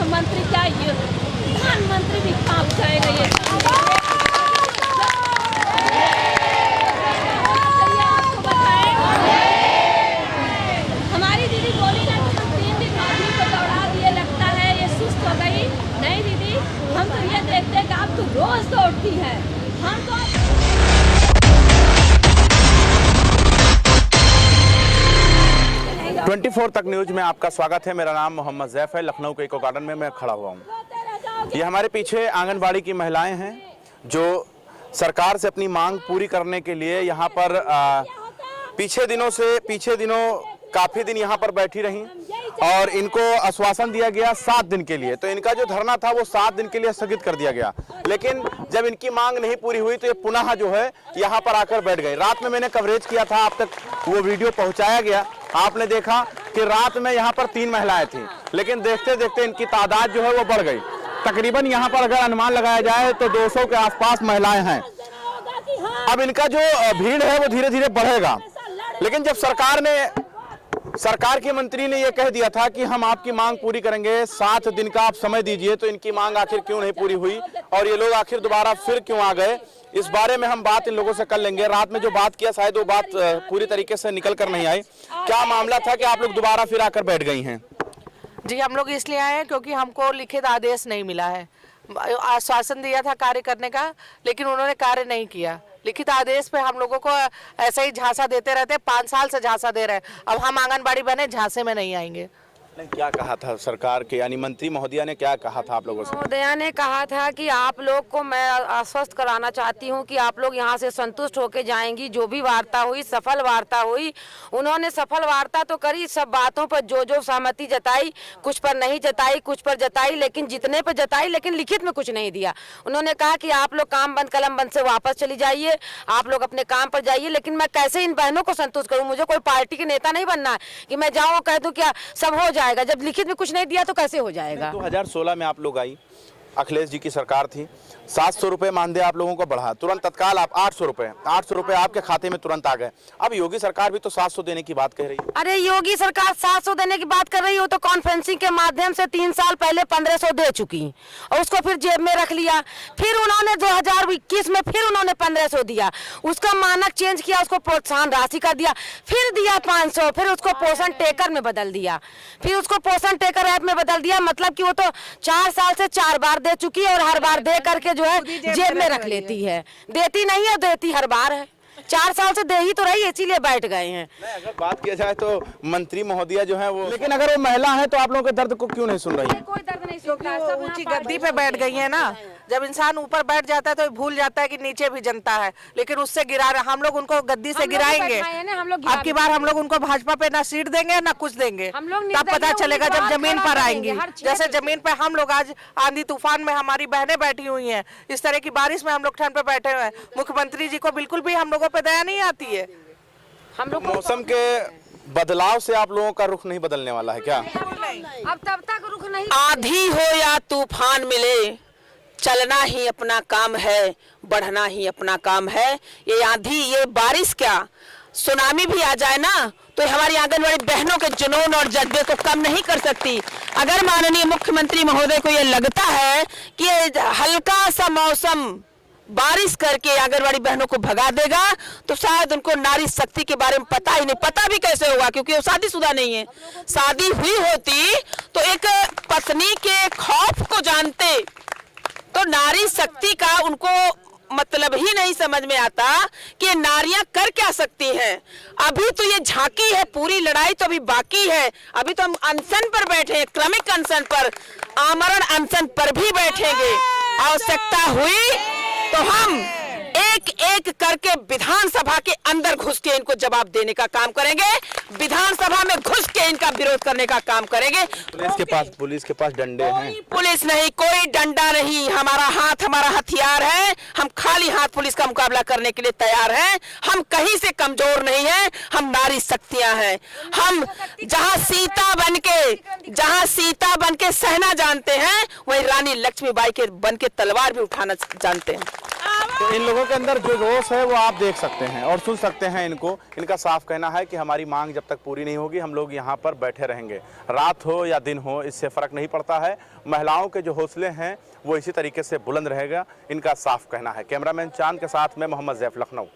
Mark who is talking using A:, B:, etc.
A: मुख्यमंत्री क्या ये प्रधानमंत्री भी कहाँ जाएगा ये आपको बताएं। हमारी दीदी बोली ना कि हम 3 दिन आदमी को दौड़ा दिए, लगता है ये सुस्त हो गई। नहीं दीदी, हम तो ये देखते हैं कि आप तो रोज दौड़ती है। हम तो
B: 24 तक न्यूज में आपका स्वागत है। मेरा नाम मोहम्मद जैफ है। लखनऊ के इको गार्डन में मैं खड़ा हुआ हूँ। ये हमारे पीछे आंगनबाड़ी की महिलाएं हैं जो सरकार से अपनी मांग पूरी करने के लिए यहाँ पर पीछे दिनों काफी दिन यहाँ पर बैठी रहीं और इनको आश्वासन दिया गया 7 दिन के लिए। तो इनका जो धरना था वो 7 दिन के लिए स्थगित कर दिया गया, लेकिन जब इनकी मांग नहीं पूरी हुई तो ये पुनः जो है यहाँ पर आकर बैठ गए। रात में मैंने कवरेज किया था, आप तक वो वीडियो पहुँचाया गया। आपने देखा कि रात में यहाँ पर 3 महिलाएं थी, लेकिन देखते देखते इनकी तादाद जो है वो बढ़ गई। तकरीबन यहाँ पर अगर अनुमान लगाया जाए तो 200 के आसपास महिलाएं हैं। अब इनका जो भीड़ है वो धीरे धीरे बढ़ेगा, लेकिन जब सरकार के मंत्री ने यह कह दिया था कि हम आपकी मांग पूरी करेंगे, 7 दिन का आप समय दीजिए, तो इनकी मांग आखिर क्यों नहीं पूरी हुई और ये लोग आखिर दोबारा फिर क्यों आ गए, इस बारे में हम बात इन लोगों से कर लेंगे। रात में जो बात किया शायद वो बात पूरी तरीके से निकल कर नहीं आई। क्या मामला था कि आप लोग दोबारा फिर आकर बैठ गई हैं?
C: जी, हम लोग इसलिए आए हैं क्योंकि हमको लिखित आदेश नहीं मिला है। आश्वासन दिया था कार्य करने का, लेकिन उन्होंने कार्य नहीं किया। लिखित आदेश पे हम लोगों को ऐसे ही झांसा देते रहते, 5 साल से झांसा दे रहे हैं। अब हम आंगनबाड़ी बने, झांसे में नहीं आएंगे।
B: क्या कहा था सरकार के यानी मंत्री महोदया ने, क्या कहा था आप लोगों से?
D: महोदया ने कहा था कि आप लोग को मैं आश्वस्त कराना चाहती हूं कि आप लोग यहां से संतुष्ट होकर जाएंगी। जो भी वार्ता हुई, सफल वार्ता हुई। उन्होंने सफल वार्ता तो करी, सब बातों पर जो सहमति जताई, कुछ पर नहीं जताई, कुछ पर जताई, लेकिन जितने पर जताई, लेकिन लिखित में कुछ नहीं दिया। उन्होंने कहा कि आप लोग काम बंद कलम बंद से वापस चली जाइए, आप लोग अपने काम पर जाइए। लेकिन मैं कैसे इन बहनों को संतुष्ट करूँ? मुझे कोई पार्टी के नेता नहीं बनना है कि मैं जाऊँ और कह दूँ क्या सब हो जाएगा। जब लिखित में कुछ नहीं दिया तो कैसे हो जाएगा?
B: 2016 में आप लोग आई, अखिलेश जी की सरकार थी, 700 रुपए मानदेय आप लोगों को बढ़ा, तुरंत तत्काल आप 800 रुपए आपके खाते में तुरंत आ गए। अब योगी सरकार भी तो 700 देने की बात कह रही है।
D: अरे योगी सरकार 700 देने की बात कर रही हो तो कॉन्फ्रेंसिंग के माध्यम से 3 साल पहले 1500 दे चुकी और उसको फिर जेब में रख लिया। फिर उन्होंने 2021 में फिर उन्होंने 1500 दिया, उसका मानक चेंज किया, उसको प्रोत्साहन राशि कर दिया, फिर दिया 500, फिर उसको पोषण टेकर में बदल दिया, फिर उसको पोषण टेकर ऐप में बदल दिया। मतलब कि वो तो 4 साल से 4 बार दे चुकी है और हर बार दे करके जो है जेब में रख लेती है। देती नहीं है, देती हर बार है। 4 साल से दे ही तो रही, इसीलिए बैठ गए हैं।
B: अगर बात किया जाए तो मंत्री महोदया जो है वो, लेकिन अगर वो महिला है तो आप लोगों के दर्द को क्यों नहीं सुन रही है?
D: कोई दर्द नहीं
C: क्योंकि वो ऊंची गद्दी पे बैठ गई है ना। जब इंसान ऊपर बैठ जाता है तो भूल जाता है कि नीचे भी जनता है, लेकिन उससे हम लोग उनको गद्दी से गिराएंगे। अब की बार हम लोग उनको भाजपा पे ना सीट देंगे ना कुछ देंगे, तब पता चलेगा जब जमीन पर आएंगी। जैसे जमीन पे हम लोग आज आंधी तूफान में हमारी बहनें बैठी हुई हैं, इस तरह की बारिश में हम लोग ठंड पे बैठे हुए हैं। मुख्यमंत्री जी को बिल्कुल भी हम लोगों पे दया नहीं आती है।
D: हम लोग
B: मौसम के बदलाव से आप लोगों का रुख नहीं बदलने वाला है क्या?
D: अब तब तक रुक नहीं।
E: आंधी हो या तूफान मिले, चलना ही अपना काम है, बढ़ना ही अपना काम है। ये आंधी, ये बारिश क्या, सुनामी भी आ जाए ना तो हमारी आंगनबाड़ी बहनों के जुनून और जज्बे को कम नहीं कर सकती। अगर माननीय मुख्यमंत्री महोदय को ये लगता है कि हल्का सा मौसम बारिश करके आंगनबाड़ी बहनों को भगा देगा तो शायद उनको नारी शक्ति के बारे में पता ही नहीं। पता भी कैसे होगा, क्योंकि वो शादीशुदा नहीं है। शादी हुई होती तो एक पत्नी के खौफ को जानते, तो नारी शक्ति का उनको मतलब ही नहीं समझ में आता कि नारियां कर क्या सकती हैं। अभी तो ये झांकी है, पूरी लड़ाई तो अभी बाकी है। अभी तो हम अनशन पर बैठे हैं, क्रमिक अनशन पर, आमरण अनशन पर भी बैठेंगे। आवश्यकता हुई तो हम एक एक करके विधानसभा के अंदर घुस के इनको जवाब देने का काम करेंगे, विधानसभा में घुस के इनका विरोध करने का काम करेंगे।
B: पुलिस के पास डंडे हैं?
E: पुलिस नहीं, कोई डंडा नहीं। हमारा हाथ हमारा हथियार है, हम खाली हाथ पुलिस का मुकाबला करने के लिए तैयार हैं। हम कहीं से कमजोर नहीं हैं, हम नारी शक्तियां हैं। हम जहां सीता बनके जहाँ सीता बन के सहना जानते हैं, वहीं रानी लक्ष्मीबाई के बन के तलवार भी उठाना जानते हैं।
B: तो इन लोगों के अंदर जो रोष है वो आप देख सकते हैं और सुन सकते हैं इनको। इनका साफ कहना है कि हमारी मांग जब तक पूरी नहीं होगी हम लोग यहाँ पर बैठे रहेंगे, रात हो या दिन हो इससे फर्क नहीं पड़ता है। महिलाओं के जो हौसले हैं वो इसी तरीके से बुलंद रहेगा, इनका साफ कहना है। कैमरामैन चांद के साथ मैं मोहम्मद जैफ, लखनऊ।